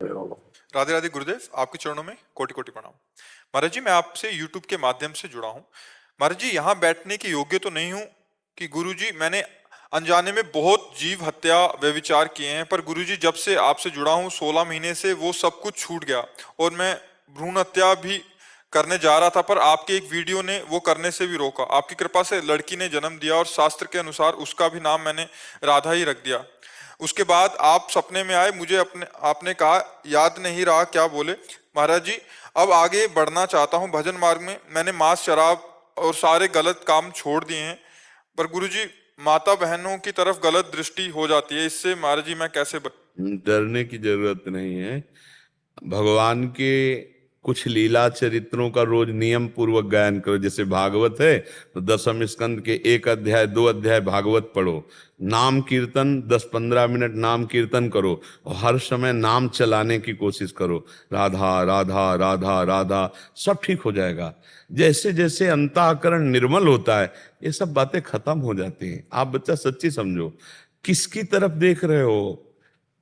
राधे राधे गुरुदेव, आपके चरणों में कोटि कोटि प्रणाम। महाराज जी, मैं आपसे यूट्यूब के माध्यम से जुड़ा हूँ। महाराज जी, यहाँ बैठने के योग्य तो नहीं हूँ कि गुरु जी, मैंने अनजाने में बहुत जीव हत्या व्यभिचार किए हैं, पर गुरु जी जब से आपसे जुड़ा हूँ 16 महीने से वो सब कुछ छूट गया और मैं भ्रूण हत्या भी करने जा रहा था, पर आपके एक वीडियो ने वो करने से भी रोका। आपकी कृपा से लड़की ने जन्म दिया और शास्त्र के अनुसार उसका भी नाम मैंने राधा ही रख दिया। उसके बाद आप सपने में आए, मुझे आपने कहा, याद नहीं रहा क्या बोले। महाराज जी, अब आगे बढ़ना चाहता हूँ भजन मार्ग में। मैंने मांस, शराब और सारे गलत काम छोड़ दिए हैं, पर गुरु जी माता बहनों की तरफ गलत दृष्टि हो जाती है। इससे महाराज जी मैं कैसे डरने की जरूरत नहीं है। भगवान के कुछ लीला चरित्रों का रोज नियम पूर्वक गायन करो। जैसे भागवत है तो 10वें स्कंद के 1 अध्याय 2 अध्याय भागवत पढ़ो। नाम कीर्तन 10-15 मिनट नाम कीर्तन करो और हर समय नाम चलाने की कोशिश करो। राधा राधा राधा राधा, सब ठीक हो जाएगा। जैसे जैसे अंतःकरण निर्मल होता है ये सब बातें खत्म हो जाती हैं। आप बच्चा सच्ची समझो, किसकी तरफ देख रहे हो?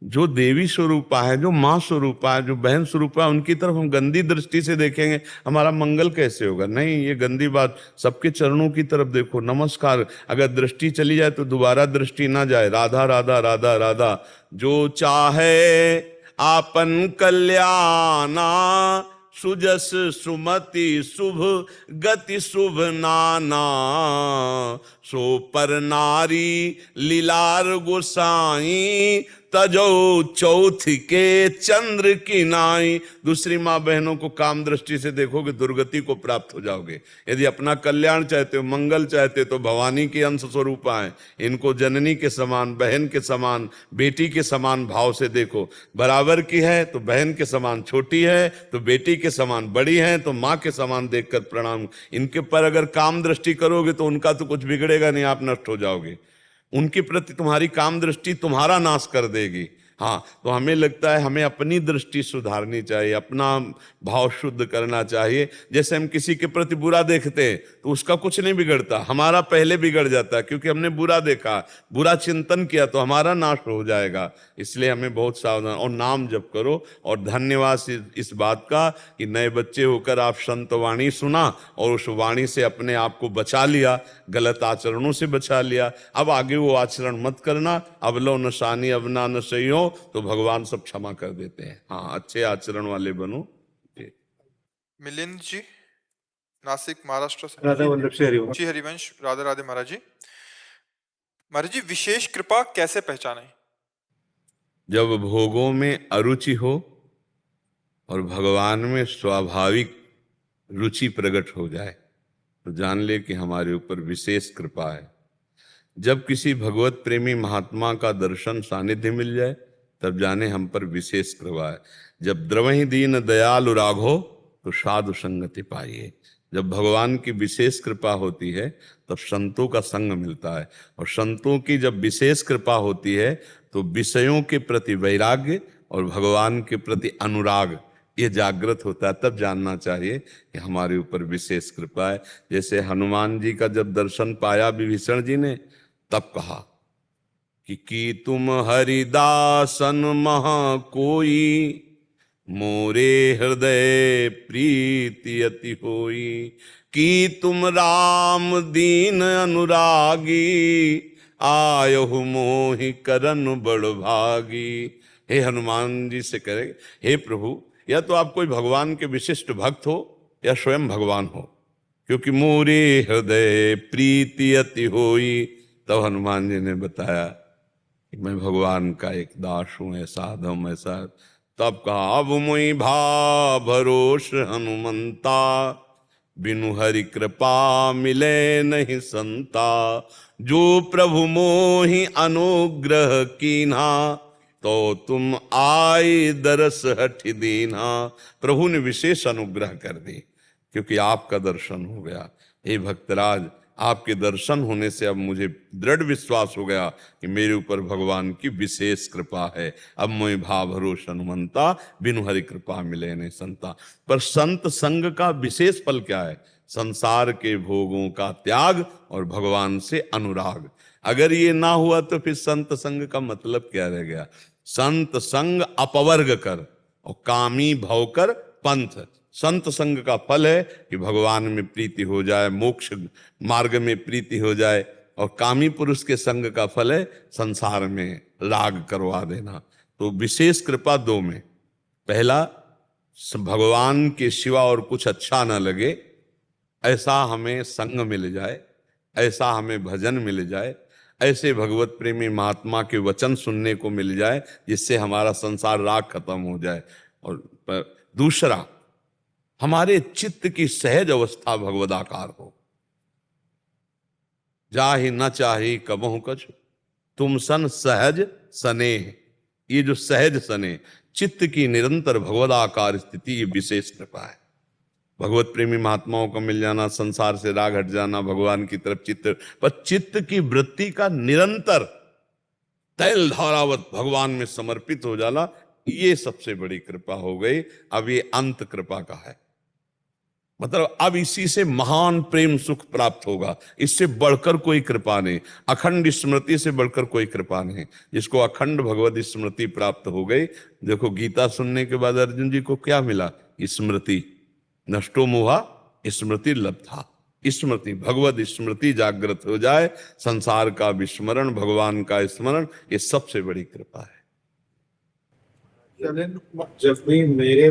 जो देवी स्वरूपा है, जो माँ स्वरूपा है, जो बहन स्वरूपा है, उनकी तरफ हम गंदी दृष्टि से देखेंगे, हमारा मंगल कैसे होगा? नहीं, ये गंदी बात। सबके चरणों की तरफ देखो, नमस्कार। अगर दृष्टि चली जाए तो दोबारा दृष्टि ना जाए। राधा राधा राधा राधा। जो चाहे आपन कल्याणा, सुजस सुमति शुभ गति शुभ नाना, सो पर नारी लीलार गोसाई, तजो चौथ के चंद्र की नाई। दूसरी माँ बहनों को काम दृष्टि से देखोगे, दुर्गति को प्राप्त हो जाओगे। यदि अपना कल्याण चाहते हो, मंगल चाहते हो, तो भवानी के अंश स्वरूपा है। इनको जननी के समान, बहन के समान, बेटी के समान भाव से देखो। बराबर की है तो बहन के समान छोटी है, तो बेटी के समान बड़ी है, तो माँ के समान देखकर प्रणाम। इनके पर अगर काम दृष्टि करोगे तो उनका तो कुछ बिगड़ेगा नहीं, आप नष्ट हो जाओगे। उनके प्रति तुम्हारी काम दृष्टि तुम्हारा नाश कर देगी। हाँ, तो हमें लगता है हमें अपनी दृष्टि सुधारनी चाहिए, अपना भाव शुद्ध करना चाहिए। जैसे हम किसी के प्रति बुरा देखते हैं तो उसका कुछ नहीं बिगड़ता, हमारा पहले बिगड़ जाता है, क्योंकि हमने बुरा देखा, बुरा चिंतन किया, तो हमारा नाश हो जाएगा। इसलिए हमें बहुत सावधान और नाम जप करो। और धन्यवाद इस बात का कि नए बच्चे होकर आप संत वाणी सुना और उस वाणी से अपने आप को बचा लिया, गलत आचरणों से बचा लिया। अब आगे वो आचरण मत करना। अब लो नशानी अवना न सही हो तो भगवान सब क्षमा कर देते हैं। हाँ, अच्छे आचरण वाले बनो। मिलिंद जी, नासिक महाराष्ट्र से। राधा वल्लभ से हरिवंश। जी हरिवंश, राधे राधे महाराज जी। महाराज जी, विशेष कृपा कैसे पहचाने? जब भोगों में अरुचि हो और भगवान में स्वाभाविक रुचि प्रकट हो जाए तो जान ले कि हमारे ऊपर विशेष कृपा है। जब किसी भगवत प्रेमी महात्मा का दर्शन सानिध्य मिल जाए तब जाने हम पर विशेष कृपा है। जब द्रवहि दीन दयालु राघो तो साधु संगति पाइए। जब भगवान की विशेष कृपा होती है तब संतों का संग मिलता है, और संतों की जब विशेष कृपा होती है तो विषयों के प्रति वैराग्य और भगवान के प्रति अनुराग ये जागृत होता है। तब जानना चाहिए कि हमारे ऊपर विशेष कृपा है। जैसे हनुमान जी का जब दर्शन पाया विभीषण जी ने, तब कहा कि तुम हरिदासन महा कोई, मोरे हृदय प्रीति अति होई, कि तुम राम दीन अनुरागी, आयहु मोहि करन बड़ भागी। हे हनुमान जी से कहे, हे प्रभु, या तो आप कोई भगवान के विशिष्ट भक्त हो या स्वयं भगवान हो, क्योंकि मोरे हृदय प्रीति अति होई। तब हनुमान जी ने बताया कि मैं भगवान का एक दास हूं, ऐसा अधम ऐसा। तब कहा, अब मुई भा भरोस हनुमंता, बिनु हरि कृपा मिले नहीं संता, जो प्रभु मोहि अनुग्रह कीन्हा, तो तुम आए दरस हठ दीना। प्रभु ने विशेष अनुग्रह कर दी क्योंकि आपका दर्शन हो गया। हे भक्तराज, आपके दर्शन होने से अब मुझे दृढ़ विश्वास हो गया कि मेरे ऊपर भगवान की विशेष कृपा है। अब मैं भा भरोस हनुमंता, बिनु हरि कृपा मिले नहीं संता। पर संत संग का विशेष फल क्या है? संसार के भोगों का त्याग और भगवान से अनुराग। अगर ये ना हुआ तो फिर संत संग का मतलब क्या रह गया? संत संग अपवर्ग कर, और कामी भवकर पंथ। संत संग का फल है कि भगवान में प्रीति हो जाए, मोक्ष मार्ग में प्रीति हो जाए, और कामी पुरुष के संग का फल है संसार में राग करवा देना। तो विशेष कृपा दो में, पहला भगवान के सिवा और कुछ अच्छा ना लगे, ऐसा हमें संग मिल जाए, ऐसा हमें भजन मिल जाए, ऐसे भगवत प्रेमी महात्मा के वचन सुनने को मिल जाए जिससे हमारा संसार राग खत्म हो जाए। और दूसरा, हमारे चित्त की सहज अवस्था भगवदाकार हो। जाहि न चाही कबहु कछु, तुम सन सहज स्नेह। ये जो सहज स्नेह, चित्त की निरंतर भगवदाकार स्थिति, ये विशेष कृपा है। भगवत प्रेमी महात्माओं को मिल जाना, संसार से राग हट जाना, भगवान की तरफ चित्त, पर चित्त की वृत्ति का निरंतर तैल धारावत भगवान में समर्पित हो जाना, ये सबसे बड़ी कृपा हो गई। अब ये अंत कृपा का है, मतलब अब इसी से महान प्रेम सुख प्राप्त होगा, इससे बढ़कर कोई कृपा नहीं, अखंड स्मृति से बढ़कर कोई कृपा नहीं। जिसको अखंड भगवत स्मृति प्राप्त हो गई, देखो गीता सुनने के बाद अर्जुन जी को क्या मिला? स्मृति। नष्टो मोहा स्मृति लब्धा। स्मृति, भगवत स्मृति जागृत हो जाए, संसार का विस्मरण, भगवान का स्मरण, ये सबसे बड़ी कृपा है। जब भी मेरे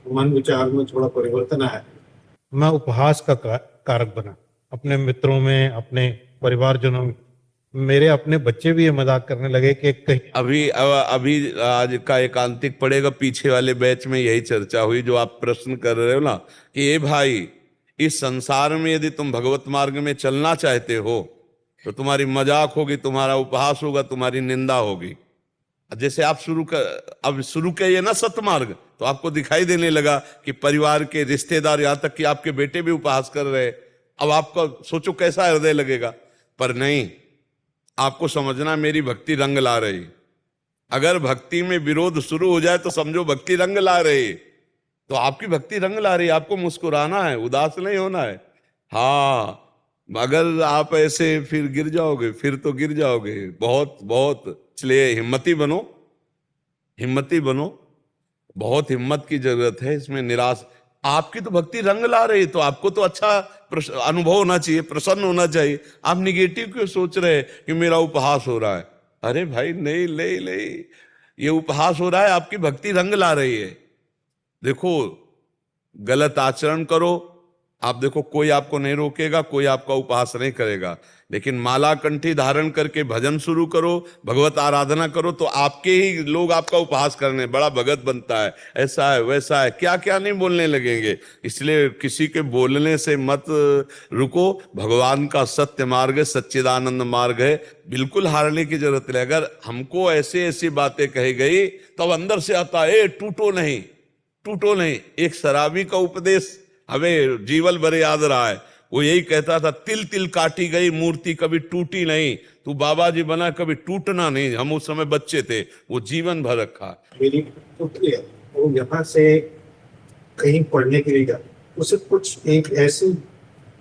मन विचार में थोड़ा परिवर्तन आया, मैं उपहास का कारक बना अपने मित्रों में, अपने परिवारजनों में। मेरे अपने बच्चे भी ये मजाक करने लगे कि कहीं अभी आज का एकांतिक पड़ेगा, पीछे वाले बैच में यही चर्चा हुई जो आप प्रश्न कर रहे हो ना, कि ये भाई, इस संसार में यदि तुम भगवत मार्ग में चलना चाहते हो तो तुम्हारी मजाक होगी, तुम्हारा उपहास होगा, तुम्हारी निंदा होगी। जैसे आप अब शुरू किए ना सतमार्ग, तो आपको दिखाई देने लगा कि परिवार के रिश्तेदार, यहां तक कि आपके बेटे भी उपहास कर रहे। अब आपका सोचो कैसा हृदय लगेगा। पर नहीं, आपको समझना मेरी भक्ति रंग ला रही। अगर भक्ति में विरोध शुरू हो जाए तो समझो भक्ति रंग ला रही। तो आपकी भक्ति रंग ला रही, आपको मुस्कुराना है, उदास नहीं होना है। हाँ, अगर आप ऐसे फिर गिर जाओगे, फिर तो गिर जाओगे बहुत बहुत। इसलिए हिम्मती बनो, हिम्मती बनो, बहुत हिम्मत की जरूरत है इसमें। निराश, आपकी तो भक्ति रंग ला रही, तो आपको तो अच्छा अनुभव होना चाहिए, प्रसन्न होना चाहिए। आप निगेटिव क्यों सोच रहे हैं कि मेरा उपहास हो रहा है? अरे भाई नहीं नहीं नहीं, ये उपहास हो रहा है, आपकी भक्ति रंग ला रही है। देखो, गलत आचरण करो, आप देखो कोई आपको नहीं रोकेगा, कोई आपका उपहास नहीं करेगा। लेकिन माला कंठी धारण करके भजन शुरू करो, भगवत आराधना करो, तो आपके ही लोग आपका उपहास करने, बड़ा भगत बनता है, ऐसा है वैसा है, क्या क्या नहीं बोलने लगेंगे। इसलिए किसी के बोलने से मत रुको। भगवान का सत्य मार्ग है, सच्चिदानंद मार्ग है, बिल्कुल हारने की जरूरत नहीं। अगर हमको ऐसे ऐसी बातें कही गई तब अंदर से आता है, टूटो नहीं, टूटो नहीं। एक शराबी का उपदेश हमें जीवन भर याद रहा है। वो यही कहता था, तिल तिल काटी गई मूर्ति कभी टूटी नहीं, तू बाबा जी बना कभी टूटना नहीं। हम उस समय बच्चे थे, वो जीवन भर रखा। मेरी पुत्री है, वो यहाँ से कहीं पढ़ने के लिए गया, उसे कुछ एक ऐसी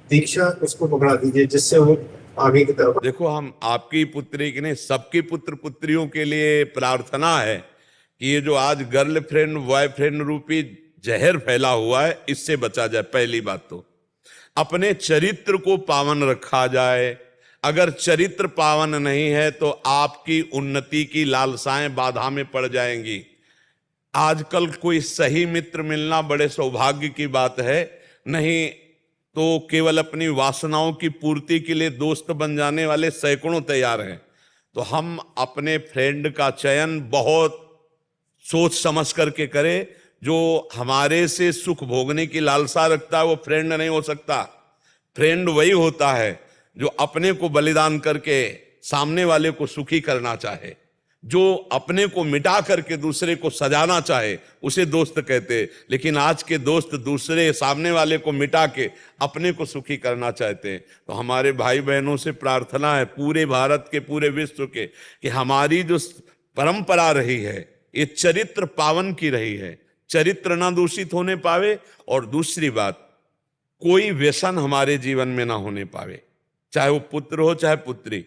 दीक्षा उसको पकड़ा दीजिए जिससे वो आगे की तरफ। देखो, हम आपकी पुत्री की नहीं, सबकी पुत्र पुत्रियों के लिए प्रार्थना है कि ये जो आज गर्लफ्रेंड बॉयफ्रेंड रूपी जहर फैला हुआ है, इससे बचा जाए। पहली बात तो अपने चरित्र को पावन रखा जाए। अगर चरित्र पावन नहीं है तो आपकी उन्नति की लालसाएं बाधा में पड़ जाएंगी। आजकल कोई सही मित्र मिलना बड़े सौभाग्य की बात है, नहीं तो केवल अपनी वासनाओं की पूर्ति के लिए दोस्त बन जाने वाले सैकड़ों तैयार हैं। तो हम अपने फ्रेंड का चयन बहुत सोच समझ करके करें। जो हमारे से सुख भोगने की लालसा रखता है वो फ्रेंड नहीं हो सकता। फ्रेंड वही होता है जो अपने को बलिदान करके सामने वाले को सुखी करना चाहे, जो अपने को मिटा करके दूसरे को सजाना चाहे, उसे दोस्त कहते हैं। लेकिन आज के दोस्त दूसरे सामने वाले को मिटा के अपने को सुखी करना चाहते हैं। तो हमारे भाई बहनों से प्रार्थना है, पूरे भारत के, पूरे विश्व के, कि हमारी जो परंपरा रही है ये चरित्र पावन की रही है, चरित्र ना दूषित होने पावे। और दूसरी बात, कोई व्यसन हमारे जीवन में ना होने पावे, चाहे वो पुत्र हो चाहे पुत्री।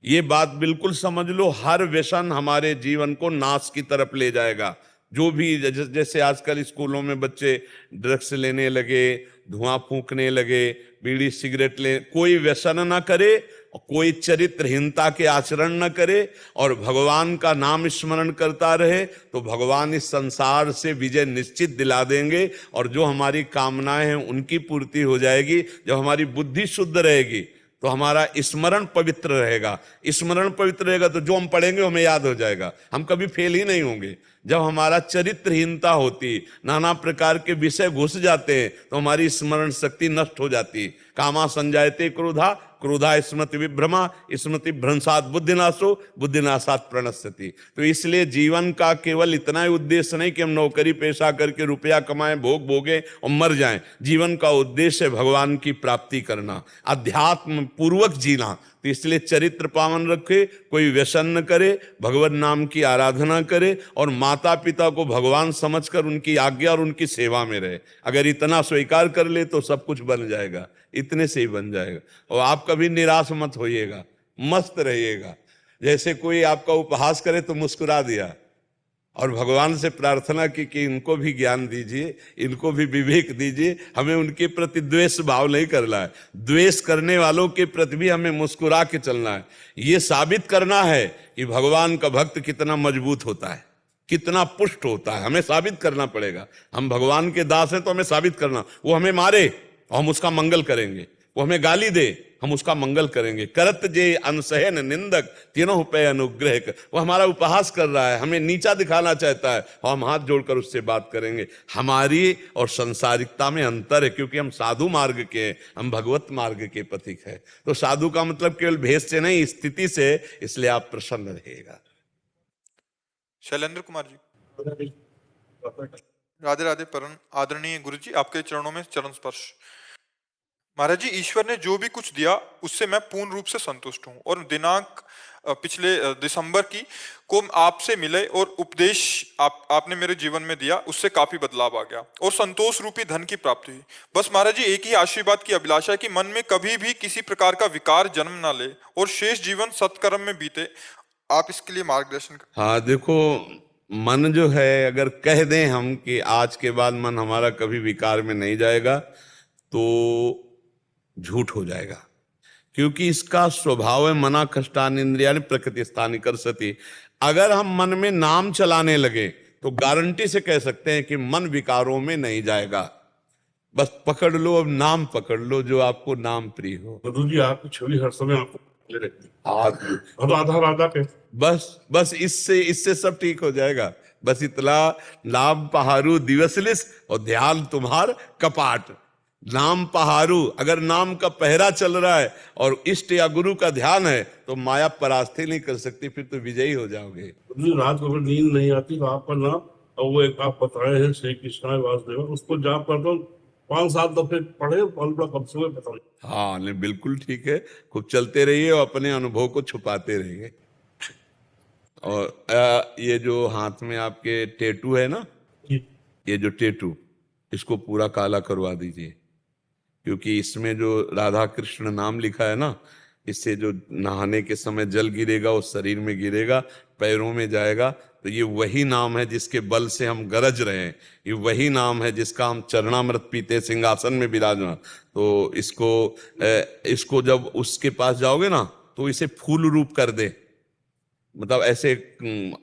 ये बात बिल्कुल समझ लो, हर व्यसन हमारे जीवन को नाश की तरफ ले जाएगा। जो भी जैसे आजकल स्कूलों में बच्चे ड्रग्स लेने लगे, धुआं फूंकने लगे, बीड़ी सिगरेट ले, कोई व्यसन ना करे, कोई चरित्रहीनता के आचरण न करे और भगवान का नाम स्मरण करता रहे, तो भगवान इस संसार से विजय निश्चित दिला देंगे और जो हमारी कामनाएं हैं उनकी पूर्ति हो जाएगी। जब हमारी बुद्धि शुद्ध रहेगी तो हमारा स्मरण पवित्र रहेगा, स्मरण पवित्र रहेगा तो जो हम पढ़ेंगे हमें याद हो जाएगा, हम कभी फेल ही नहीं होंगे। जब हमारा चरित्रहीनता होती, नाना प्रकार के विषय घुस जाते हैं तो हमारी स्मरण शक्ति नष्ट हो जाती। कामा संजायते क्रोधा, क्रोधा स्मृति विभ्रमा, स्मृति भ्रंशात बुद्धिनाशो, बुद्धिनाशात प्रणश्यति। तो इसलिए जीवन का केवल इतना ही उद्देश्य नहीं कि हम नौकरी पेशा करके रुपया कमाएं, भोग भोगें और मर जाएं। जीवन का उद्देश्य है भगवान की प्राप्ति करना, अध्यात्म पूर्वक जीना। तो इसलिए चरित्र पावन रखे, कोई व्यसन न करे, भगवत नाम की आराधना करे और माता पिता को भगवान समझकर उनकी आज्ञा और उनकी सेवा में रहे। अगर इतना स्वीकार कर ले तो सब कुछ बन जाएगा, इतने से ही बन जाएगा। और आप कभी निराश मत होइएगा, मस्त रहिएगा। जैसे कोई आपका उपहास करे तो मुस्कुरा दिया और भगवान से प्रार्थना की कि इनको भी ज्ञान दीजिए, इनको भी विवेक दीजिए। हमें उनके प्रति द्वेष भाव नहीं करना है, द्वेष करने वालों के प्रति भी हमें मुस्कुरा के चलना है। ये साबित करना है कि भगवान का भक्त कितना मजबूत होता है, कितना पुष्ट होता है, हमें साबित करना पड़ेगा। हम भगवान के दास हैं तो हमें साबित करना। वो हमें मारे और हम उसका मंगल करेंगे, वो हमें गाली दे हम उसका मंगल करेंगे। करत जे अनसहन निंदक तीनों पे अनुग्रह। वो हमारा उपहास कर रहा है, हमें नीचा दिखाना चाहता है और हम हाथ जोड़कर उससे बात करेंगे। हमारी और संसारिकता में अंतर है, क्योंकि हम साधु मार्ग के हैं, हम भगवत मार्ग के पथिक है। तो साधु का मतलब केवल भेष से नहीं, स्थिति से। इसलिए आप प्रसन्न रहिएगा। शैलेंद्र कुमार जी। राधे राधे। परम आदरणीय गुरु जी, आपके चरणों में चरण स्पर्श। महाराज जी, ईश्वर ने जो भी कुछ दिया उससे मैं पूर्ण रूप से संतुष्ट हूँ। और दिनांक पिछले दिसंबर की को आपसे मिले और उपदेश आपने मेरे जीवन में दिया, उससे काफी बदलाव आ गया और संतोष रूपी धन की प्राप्ति हुई। बस महाराज जी, एक ही आशीर्वाद की अभिलाषा है कि मन में कभी भी किसी प्रकार का विकार जन्म ना ले और शेष जीवन सत्कर्म में बीते। आप इसके लिए मार्गदर्शन करें। हाँ देखो, मन जो है, अगर कह दें हम कि आज के बाद मन हमारा कभी विकार में नहीं जाएगा तो झूठ हो जाएगा, क्योंकि इसका स्वभाव है मना कष्टान इंद्रिया प्रकृति स्थानी कर सती। अगर हम मन में नाम चलाने लगे तो गारंटी से कह सकते हैं कि मन विकारों में नहीं जाएगा। बस पकड़ लो, अब नाम पकड़ लो जो आपको नाम प्रिय हो। गुरु जी, आपकी छवि हर समय आपको रहती है, राधा राधा के। बस इससे सब ठीक हो जाएगा। बस इतना नाम पहारू दिवसलिस और ध्यान तुम्हार कपाट। नाम पहारू, अगर नाम का पहरा चल रहा है और इष्ट या गुरु का ध्यान है तो माया परास्ती नहीं कर सकती, फिर तो विजयी हो जाओगे। रात को अगर नींद नहीं आती तो आपका नाम, और वो एक आप बताए हैं श्री कृष्ण वासुदेव, उसको जाप करता हूँ 5-7 दफे पढ़े, कब से पता नहीं। हाँ नहीं, बिल्कुल ठीक है। खूब चलते रहिए और अपने अनुभव को छुपाते रहिए। और ये जो हाथ में आपके टेटू है ना, ये जो टेटू, इसको पूरा काला करवा दीजिए, क्योंकि इसमें जो राधा कृष्ण नाम लिखा है ना, इससे जो नहाने के समय जल गिरेगा वो शरीर में गिरेगा, पैरों में जाएगा। तो ये वही नाम है जिसके बल से हम गरज रहे हैं, ये वही नाम है जिसका हम चरणामृत पीते सिंहासन में विराजमान। तो इसको जब उसके पास जाओगे ना तो इसे फूल रूप कर दे, मतलब ऐसे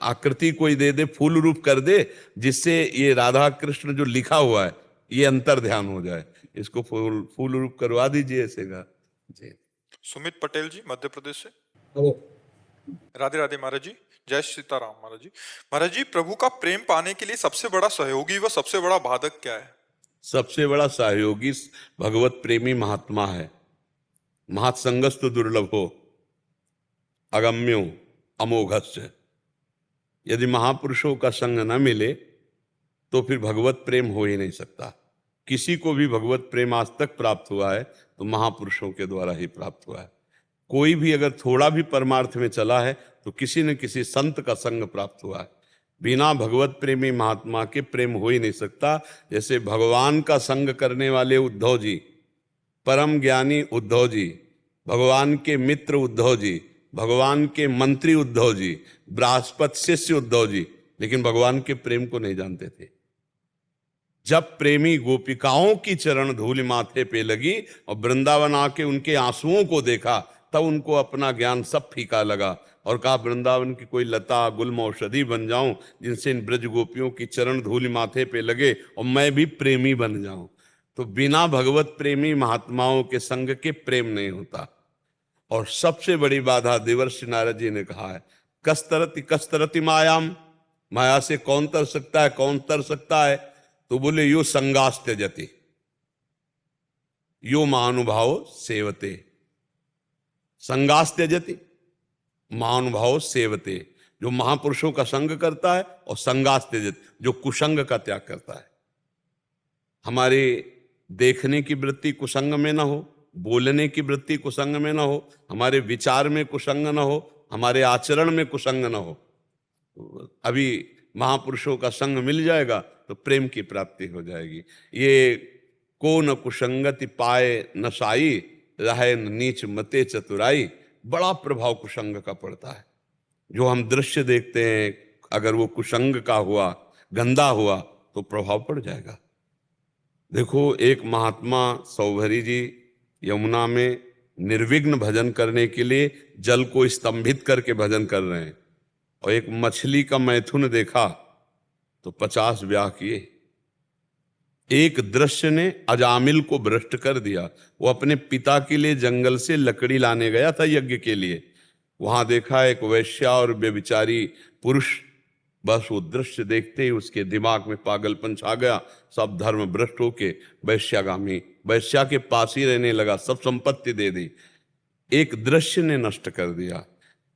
आकृति कोई दे दे, फूल रूप कर दे, जिससे ये राधा कृष्ण जो लिखा हुआ है ये अंतर ध्यान हो जाए। इसको फूल रूप करवा दीजिए ऐसे का जी। सुमित पटेल जी, मध्य प्रदेश से। राधे राधे महाराज जी, जय सीताराम महाराज जी। महाराज जी, प्रभु का प्रेम पाने के लिए सबसे बड़ा सहयोगी व सबसे बड़ा बाधक क्या है? सबसे बड़ा सहयोगी भगवत प्रेमी महात्मा है। महत्संगस्तु दुर्लभो अगम्यो अमोघस्य। यदि महापुरुषों का संग न मिले तो फिर भगवत प्रेम हो ही नहीं सकता। किसी को भी भगवत प्रेम आज तक प्राप्त हुआ है तो महापुरुषों के द्वारा ही प्राप्त हुआ है। कोई भी अगर थोड़ा भी परमार्थ में चला है तो किसी न किसी संत का संग प्राप्त हुआ है। बिना भगवत प्रेमी महात्मा के प्रेम हो ही नहीं सकता। जैसे भगवान का संग करने वाले उद्धव जी, परम ज्ञानी उद्धव जी, भगवान के मित्र उद्धव जी, भगवान के मंत्री उद्धव जी, बृहस्पति शिष्य उद्धव जी, लेकिन भगवान के प्रेम को नहीं जानते थे। जब प्रेमी गोपिकाओं की चरण धूलि माथे पे लगी और वृंदावन आके उनके आंसुओं को देखा, तब उनको अपना ज्ञान सब फीका लगा और कहा वृंदावन की कोई लता गुल्म औषधि बन जाऊं जिनसे इन ब्रज गोपियों की चरण धूलि माथे पे लगे और मैं भी प्रेमी बन जाऊं। तो बिना भगवत प्रेमी महात्माओं के संग के प्रेम नहीं होता। और सबसे बड़ी बाधा देवर्षि नारद जी ने कहा है, कस्तरति मायाम, माया से कौन तर सकता है, कौन तर सकता है? तो बोले यो संगास त्यजति यो महानुभाव सेवते। संगास त्यजति, महानुभाव सेवते, जो महापुरुषों का संग करता है, और संगास त्यजति, जो कुसंग का त्याग करता है। हमारे देखने की वृत्ति कुसंग में ना हो, बोलने की वृत्ति कुसंग में ना हो, हमारे विचार में कुसंग ना हो, हमारे आचरण में कुसंग ना हो। अभी महापुरुषों का संग मिल जाएगा तो प्रेम की प्राप्ति हो जाएगी। ये को न कुसंगति पाए न साई, रहे न नीच मते चतुराई। बड़ा प्रभाव कुसंग का पड़ता है। जो हम दृश्य देखते हैं, अगर वो कुसंग का हुआ, गंदा हुआ, तो प्रभाव पड़ जाएगा। देखो, एक महात्मा सौभरी जी यमुना में निर्विघ्न भजन करने के लिए जल को स्तंभित करके भजन कर रहे हैं, और एक मछली का मैथुन देखा तो 50 ब्याह किए। एक दृश्य ने अजामिल को भ्रष्ट कर दिया। वो अपने पिता के लिए जंगल से लकड़ी लाने गया था यज्ञ के लिए, वहां देखा एक वैश्या और व्यभिचारी पुरुष। बस वो दृश्य देखते ही उसके दिमाग में पागलपन छा गया, सब धर्म भ्रष्ट होके वैश्यागामी, वैश्या के पास ही रहने लगा, सब संपत्ति दे दी। एक दृश्य ने नष्ट कर दिया।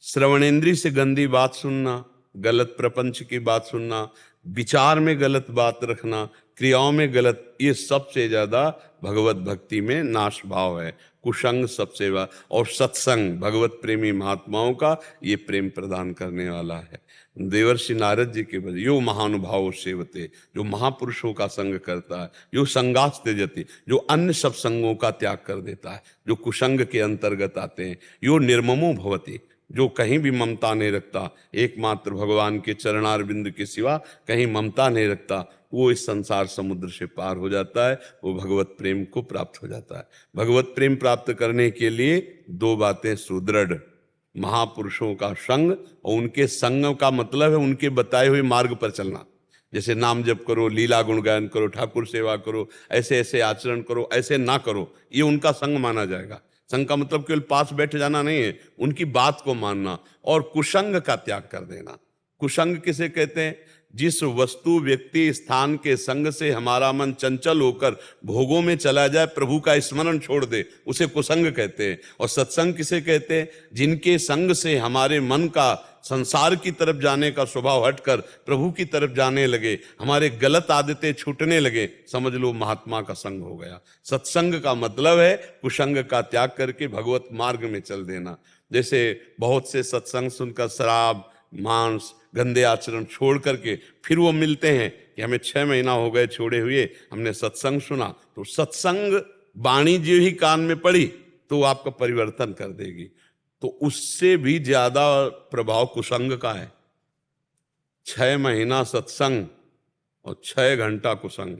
श्रवणेंद्री से गंदी बात सुनना, गलत प्रपंच की बात सुनना, विचार में गलत बात रखना, क्रियाओं में गलत, ये सबसे ज्यादा भगवत भक्ति में नाश भाव है। कुसंग सबसे बड़ा, और सत्संग भगवत प्रेमी महात्माओं का ये प्रेम प्रदान करने वाला है। देवर्षि नारद जी के वजह, यो महानुभाव सेवते, जो महापुरुषों का संग करता है, यो संगास त्यजति, जो अन्य सब संगों का त्याग कर देता है, जो कुसंग के अंतर्गत आते हैं, यो निर्ममो भवति, जो कहीं भी ममता नहीं रखता, एकमात्र भगवान के चरणारविंद के सिवा कहीं ममता नहीं रखता, वो इस संसार समुद्र से पार हो जाता है, वो भगवत प्रेम को प्राप्त हो जाता है। भगवत प्रेम प्राप्त करने के लिए 2 बातें सुदृढ़, महापुरुषों का संग, और उनके संग का मतलब है उनके बताए हुए मार्ग पर चलना। जैसे नाम जप करो, लीला गुण गायन करो, ठाकुर सेवा करो, ऐसे ऐसे आचरण करो, ऐसे ना करो, ये उनका संग माना जाएगा। संग का मतलब केवल पास बैठ जाना नहीं है, उनकी बात को मानना और कुसंग का त्याग कर देना। कुसंग किसे कहते हैं? जिस वस्तु व्यक्ति स्थान के संग से हमारा मन चंचल होकर भोगों में चला जाए, प्रभु का स्मरण छोड़ दे, उसे कुसंग कहते हैं। और सत्संग किसे कहते हैं? जिनके संग से हमारे मन का संसार की तरफ जाने का स्वभाव हटकर प्रभु की तरफ जाने लगे, हमारे गलत आदतें छूटने लगे, समझ लो महात्मा का संग हो गया। सत्संग का मतलब है कुसंग का त्याग करके भगवत मार्ग में चल देना। जैसे बहुत से सत्संग सुनकर शराब, मांस, गंदे आचरण छोड़ करके फिर वो मिलते हैं कि हमें 6 महीना हो गए छोड़े हुए, हमने सत्संग सुना। तो सत्संग वाणी जो ही कान में पड़ी तो आपका परिवर्तन कर देगी। तो उससे भी ज्यादा प्रभाव कुसंग का है। 6 महीना सत्संग और 6 घंटा कुसंग,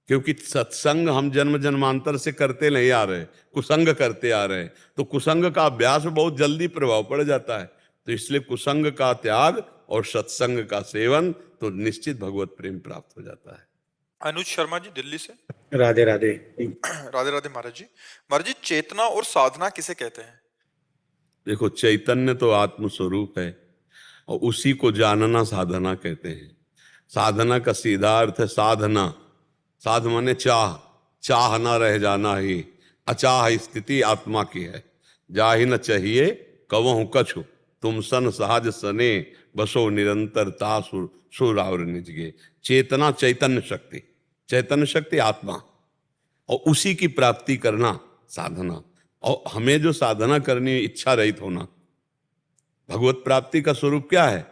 क्योंकि सत्संग हम जन्म जन्मांतर से करते नहीं आ रहे, कुसंग करते आ रहे हैं। तो कुसंग का अभ्यास बहुत जल्दी प्रभाव पड़ जाता है। तो इसलिए कुसंग का त्याग और सत्संग का सेवन, तो निश्चित भगवत प्रेम प्राप्त हो जाता है। अनुज शर्मा जी दिल्ली से। राधे राधे। राधे राधे महाराज जी। महाराज जी, चेतना और साधना किसे कहते हैं? देखो, चैतन्य तो आत्म स्वरूप है और उसी को जानना साधना कहते हैं। साधना का सीधा अर्थ है साधना। साध माने चाह, चाह ना रह जाना ही, अचाह स्थिति आत्मा की है। जा ही न चाहिए कवहु कछु, तुम सन सहज सने, बसो निरंतर तासुर सुरावर निजगे। चेतना चैतन्य शक्ति, चैतन्य शक्ति आत्मा, और उसी की प्राप्ति करना साधना। और हमें जो साधना करनी है, इच्छा रहित होना। भगवत प्राप्ति का स्वरूप क्या है?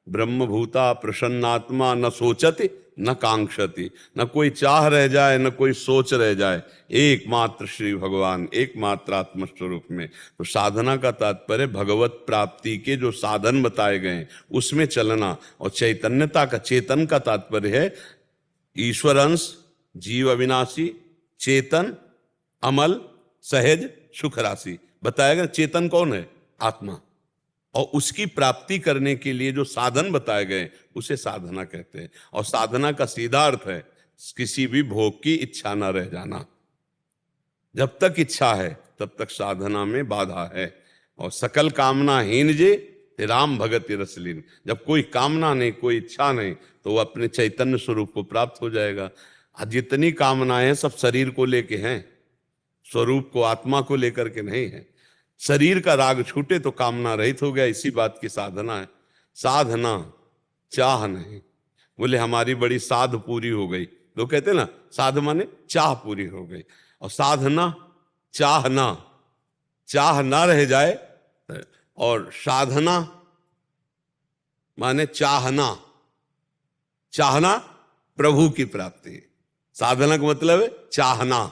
ब्रह्मभूता प्रसन्नात्मा न सोचति न कांक्षति, न कोई चाह रह जाए, न कोई सोच रह जाए, एकमात्र श्री भगवान, एकमात्र आत्मस्वरूप में। तो साधना का तात्पर्य भगवत प्राप्ति के जो साधन बताए गए हैं उसमें चलना, और चैतन्यता का, चेतन का तात्पर्य है ईश्वर अंश, जीव अविनाशी, चेतन, अमल, सहज, सुख राशि। बताया गया चेतन कौन है? आत्मा। और उसकी प्राप्ति करने के लिए जो साधन बताए गए उसे साधना कहते हैं। और साधना का सीधा अर्थ है किसी भी भोग की इच्छा ना रह जाना। जब तक इच्छा है तब तक साधना में बाधा है। और सकल कामना हीन जे राम भगति रसलीन। जब कोई कामना नहीं, कोई इच्छा नहीं, तो वो अपने चैतन्य स्वरूप को प्राप्त हो जाएगा। जितनी कामनाएं सब शरीर को लेके हैं, स्वरूप को, आत्मा को लेकर के नहीं है। शरीर का राग छूटे तो कामना रहित हो गया। इसी बात की साधना है। साधना चाह नहीं। बोले हमारी बड़ी साध पूरी हो गई, लोग कहते ना साध माने चाह पूरी हो गई। और साधना चाहना, चाह ना रह जाए। और साधना माने चाहना, चाहना प्रभु की प्राप्ति। साधना का मतलब है चाहना,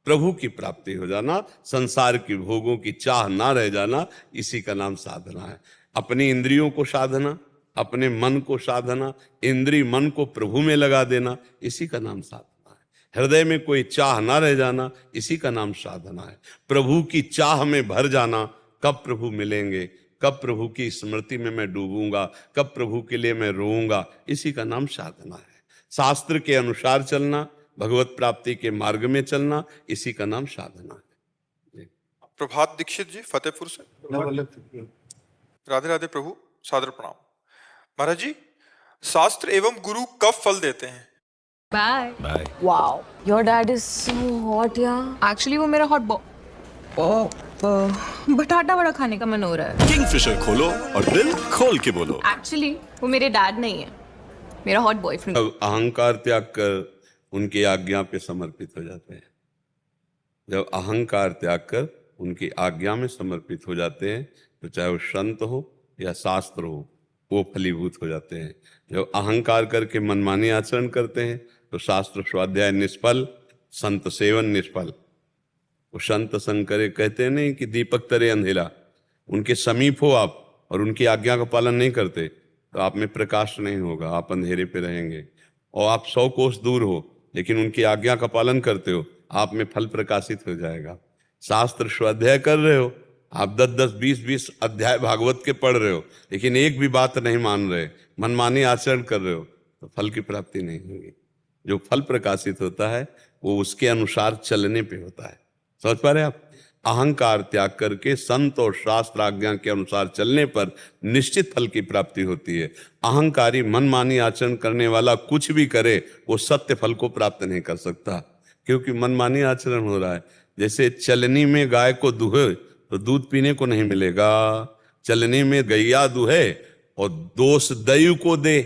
प्रभु की प्राप्ति हो जाना, संसार की भोगों की चाह ना रह जाना, इसी का नाम साधना है। अपनी इंद्रियों को साधना, अपने मन को साधना, इंद्रिय मन को प्रभु में लगा देना, इसी का नाम साधना है। हृदय में कोई चाह ना रह जाना, इसी का नाम साधना है। प्रभु की चाह में भर जाना, कब प्रभु मिलेंगे, कब प्रभु की स्मृति में मैं डूबूंगा, कब प्रभु के लिए मैं रोऊंगा, इसी का नाम साधना है। शास्त्र के अनुसार चलना, भगवत प्राप्ति के मार्ग में चलना, इसी का नाम साधना है। प्रभात दीक्षित जी फतेहपुर से। राधे राधे प्रभु, सादर प्रणाम। महाराज जी, शास्त्र एवं गुरु कब फल देते हैं? Bye. Wow, your dad is so hot, yeah. Actually वो मेरा हॉट बटाटा वड़ा खाने का मन हो रहा है। किंगफिशर खोलो और दिल खोल के बोलो। एक्चुअली वो मेरे डैड नहीं है, मेरा हॉट बॉयफ्रेंड। अब अहंकार त्याग कर उनकी आज्ञा पे समर्पित हो जाते हैं। जब अहंकार त्याग कर उनकी आज्ञा में समर्पित हो जाते हैं तो चाहे वो संत हो या शास्त्र हो, वो फलीभूत हो जाते हैं। जब अहंकार करके मनमानी आचरण करते हैं तो शास्त्र स्वाध्याय निष्फल, संत सेवन निष्फल। वो संत संग करे, कहते नहीं कि दीपक तरे अंधेरा। उनके समीप हो आप और उनकी आज्ञा का पालन नहीं करते तो आप में प्रकाश नहीं होगा, आप अंधेरे पे रहेंगे। और आप 100 कोस दूर हो लेकिन उनकी आज्ञा का पालन करते हो, आप में फल प्रकाशित हो जाएगा। शास्त्र स्वाध्याय कर रहे हो, आप 10-10, 20-20 अध्याय भागवत के पढ़ रहे हो, लेकिन एक भी बात नहीं मान रहे, मनमानी आचरण कर रहे हो, तो फल की प्राप्ति नहीं होगी। जो फल प्रकाशित होता है वो उसके अनुसार चलने पे होता है। समझ पा रहे आप? अहंकार त्याग करके संत और शास्त्र आज्ञा के अनुसार चलने पर निश्चित फल की प्राप्ति होती है। अहंकारी मनमानी आचरण करने वाला कुछ भी करे वो सत्य फल को प्राप्त नहीं कर सकता, क्योंकि मनमानी आचरण हो रहा है। जैसे चलनी में गाय को दुहे तो दूध पीने को नहीं मिलेगा, चलनी में गैया दुहे और दोष दयु को दे।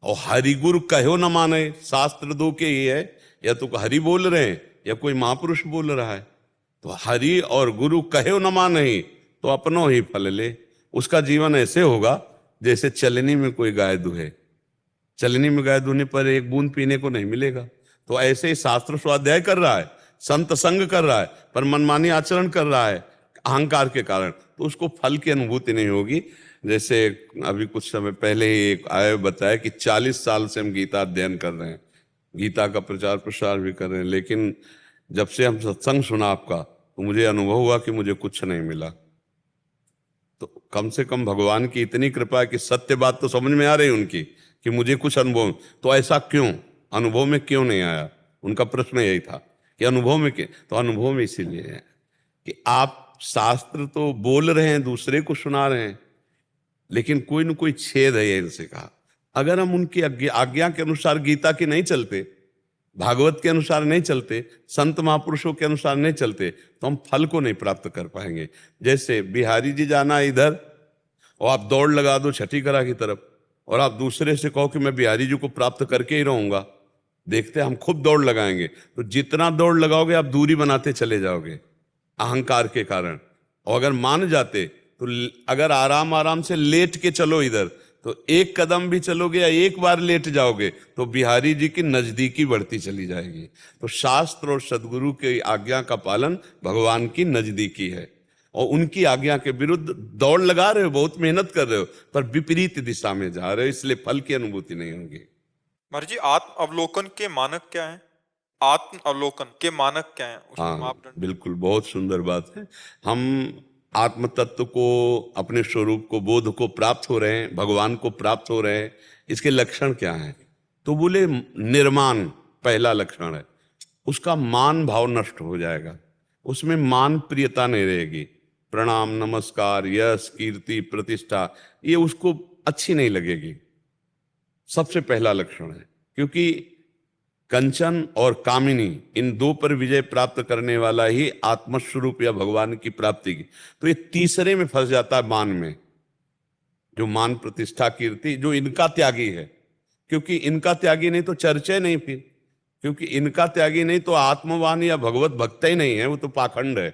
और हरि गुरु कहो न माने, शास्त्र दो के ही है, या तो हरि बोल रहे हैं या कोई महापुरुष बोल रहा है। तो हरि और गुरु कहे न माने तो अपनो ही फल ले। उसका जीवन ऐसे होगा जैसे चलनी में कोई गाय दुहे। चलनी में गाय दुहने पर एक बूंद पीने को नहीं मिलेगा। तो ऐसे ही शास्त्र स्वाध्याय कर रहा है, संत संग कर रहा है, पर मनमानी आचरण कर रहा है अहंकार के कारण, तो उसको फल की अनुभूति नहीं होगी। जैसे अभी कुछ समय पहले ही एक आए बताया कि 40 साल से हम गीता अध्ययन कर रहे हैं, गीता का प्रचार प्रसार भी कर रहे हैं, लेकिन जब से हम सत्संग सुना आपका तो मुझे अनुभव हुआ कि मुझे कुछ नहीं मिला। तो कम से कम भगवान की इतनी कृपा है कि सत्य बात तो समझ में आ रही उनकी कि मुझे कुछ अनुभव, तो ऐसा क्यों, अनुभव में क्यों नहीं आया? उनका प्रश्न यही था कि अनुभव में क्यों? तो अनुभव में इसीलिए है कि आप शास्त्र तो बोल रहे हैं, दूसरे को सुना रहे हैं, लेकिन कोई न कोई छेद है इनसे कहा। अगर हम उनकी आज्ञा के अनुसार गीता की नहीं चलते, भागवत के अनुसार नहीं चलते, संत महापुरुषों के अनुसार नहीं चलते, तो हम फल को नहीं प्राप्त कर पाएंगे। जैसे बिहारी जी जाना इधर और आप दौड़ लगा दो छठी करा की तरफ, और आप दूसरे से कहो कि मैं बिहारी जी को प्राप्त करके ही रहूंगा, देखते हम खूब दौड़ लगाएंगे, तो जितना दौड़ लगाओगे आप दूरी बनाते चले जाओगे अहंकार के कारण। और अगर मान जाते तो अगर आराम आराम से लेट के चलो इधर, तो एक कदम भी चलोगे या एक बार लेट जाओगे तो बिहारी जी की नजदीकी बढ़ती चली जाएगी। तो शास्त्र और सदगुरु की आज्ञा का पालन भगवान की नजदीकी है, और उनकी आज्ञा के विरुद्ध दौड़ लगा रहे हो, बहुत मेहनत कर रहे हो, पर विपरीत दिशा में जा रहे हो, इसलिए फल की अनुभूति नहीं होगी। महाराज जी, आत्म अवलोकन के मानक क्या हैं? आत्म अवलोकन के मानक क्या हैं, उसके हाँ मापदंड? बिल्कुल, बहुत सुंदर बात है। हम आत्म तत्व को, अपने स्वरूप को, बोध को प्राप्त हो रहे हैं, भगवान को प्राप्त हो रहे हैं, इसके लक्षण क्या हैं? तो बोले निर्माण पहला लक्षण है। उसका मान भाव नष्ट हो जाएगा, उसमें मान प्रियता नहीं रहेगी। प्रणाम, नमस्कार, यश, कीर्ति, प्रतिष्ठा, ये उसको अच्छी नहीं लगेगी। सबसे पहला लक्षण है, क्योंकि कंचन और कामिनी, इन दो पर विजय प्राप्त करने वाला ही आत्मस्वरूप या भगवान की प्राप्ति की। तो ये तीसरे में फंस जाता है, मान में, जो मान, प्रतिष्ठा, कीर्ति, जो इनका त्यागी है। क्योंकि इनका त्यागी नहीं तो चर्चा नहीं, फिर क्योंकि इनका त्यागी नहीं तो आत्मवान या भगवत भक्त ही नहीं है, वो तो पाखंड है।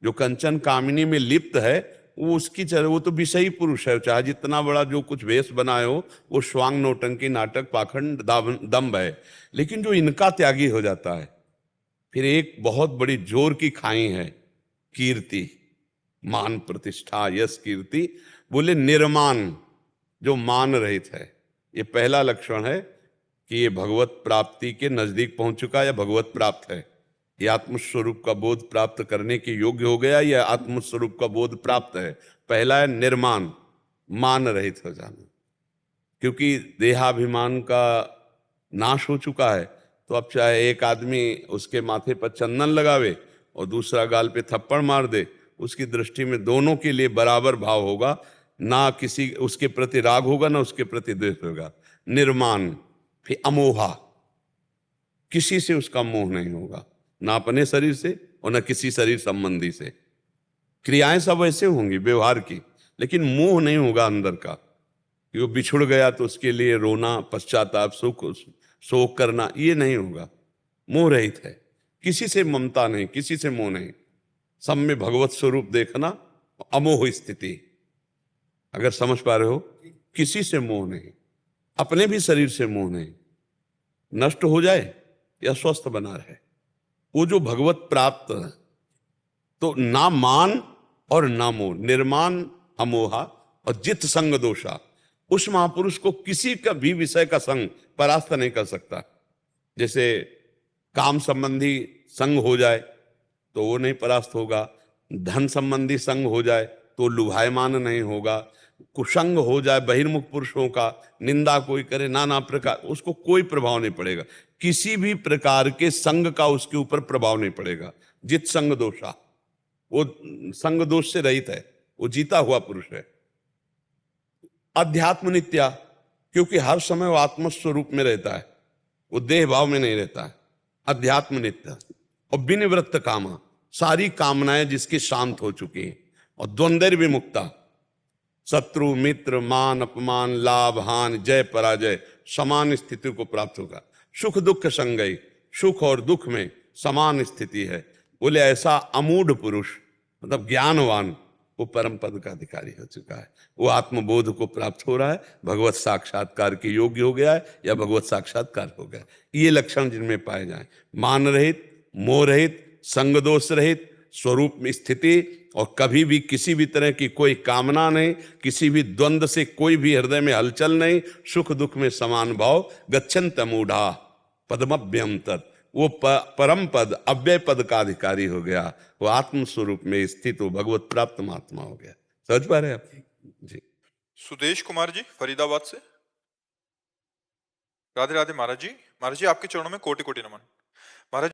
जो कंचन कामिनी में लिप्त है वो तो विषयी पुरुष है, चाहे जितना बड़ा जो कुछ वेश बनाए हो, वो स्वांग, नौटंकी, नाटक, पाखंड, दंभ है। लेकिन जो इनका त्यागी हो जाता है, फिर एक बहुत बड़ी जोर की खाई है, कीर्ति, मान, प्रतिष्ठा, यश, कीर्ति। बोले निर्माण, जो मान रहित है। ये पहला लक्षण है कि ये भगवत प्राप्ति के नजदीक पहुंच चुका या भगवत प्राप्त है। ये आत्मस्वरूप का बोध प्राप्त करने के योग्य हो गया, या आत्मस्वरूप का बोध प्राप्त है। पहला है निर्माण, मान रहित हो जाना। क्योंकि देहाभिमान का नाश हो चुका है, तो अब चाहे एक आदमी उसके माथे पर चंदन लगावे और दूसरा गाल पे थप्पड़ मार दे, उसकी दृष्टि में दोनों के लिए बराबर भाव होगा, ना किसी उसके प्रति राग होगा, ना उसके प्रति द्वेष होगा। निर्माण। फिर अमोहा, किसी से उसका मोह नहीं होगा, ना अपने शरीर से और ना किसी शरीर संबंधी से। क्रियाएं सब ऐसे होंगी व्यवहार की, लेकिन मोह नहीं होगा अंदर का कि वो बिछुड़ गया तो उसके लिए रोना, पश्चाताप, शोक करना, ये नहीं होगा। मोह रहित है, किसी से ममता नहीं, किसी से मोह नहीं, सब में भगवत स्वरूप देखना, अमोह स्थिति। अगर समझ पा रहे हो, किसी से मोह नहीं, अपने भी शरीर से मोह नहीं, नष्ट हो जाए या स्वस्थ बना रहे, वो जो भगवत प्राप्त है। तो ना मान और ना मोह, निर्माण, अमोहा और जित संग दोषा। उस महापुरुष को किसी का भी विषय का संग परास्त नहीं कर सकता। जैसे काम संबंधी संग हो जाए तो वो नहीं परास्त होगा, धन संबंधी संग हो जाए तो लुभायमान नहीं होगा, कुसंग हो जाए बहिर्मुख पुरुषों का, निंदा कोई करे, नाना प्रकार, उसको कोई प्रभाव नहीं पड़ेगा। किसी भी प्रकार के संग का उसके ऊपर प्रभाव नहीं पड़ेगा। जित संग दोषा, वो संग दोष से रहित है, वो जीता हुआ पुरुष है। अध्यात्म नित्या, क्योंकि हर समय वो आत्मस्वरूप में रहता है, वो देह भाव में नहीं रहता है। अध्यात्म नित्य। और विनिवृत्त कामा, सारी कामनाएं जिसकी शांत हो चुकी हैं। और द्वंद्व विमुक्ता, शत्रु मित्र, मान अपमान, लाभ हानि, जय पराजय, समान स्थिति को प्राप्त होगा। सुख दुख संगई, सुख और दुख में समान स्थिति है। बोले ऐसा अमूढ़ पुरुष, मतलब ज्ञानवान, वो परम पद का अधिकारी हो चुका है, वो आत्मबोध को प्राप्त हो रहा है, भगवत साक्षात्कार के योग्य हो गया है या भगवत साक्षात्कार हो गया। ये लक्षण जिनमें पाए जाएं, मान रहित, मोह रहित, संग दोष रहित, स्वरूप में स्थिति, और कभी भी किसी भी तरह की कोई कामना नहीं, किसी भी द्वंद्व से कोई भी हृदय में हलचल नहीं, सुख दुख में समान भाव। गच्छन्त मूढ़ा पद्मभ्यम तत्, वो परम पद, अव्यय पद का अधिकारी हो गया, वो आत्म स्वरूप में स्थित, वो भगवत प्राप्त महात्मा हो गया। समझ पा रहे हैं आप जी? सुदेश कुमार जी फरीदाबाद से। राधे राधे महाराज जी। महाराज जी, आपके चरणों में कोटि कोटि नमन।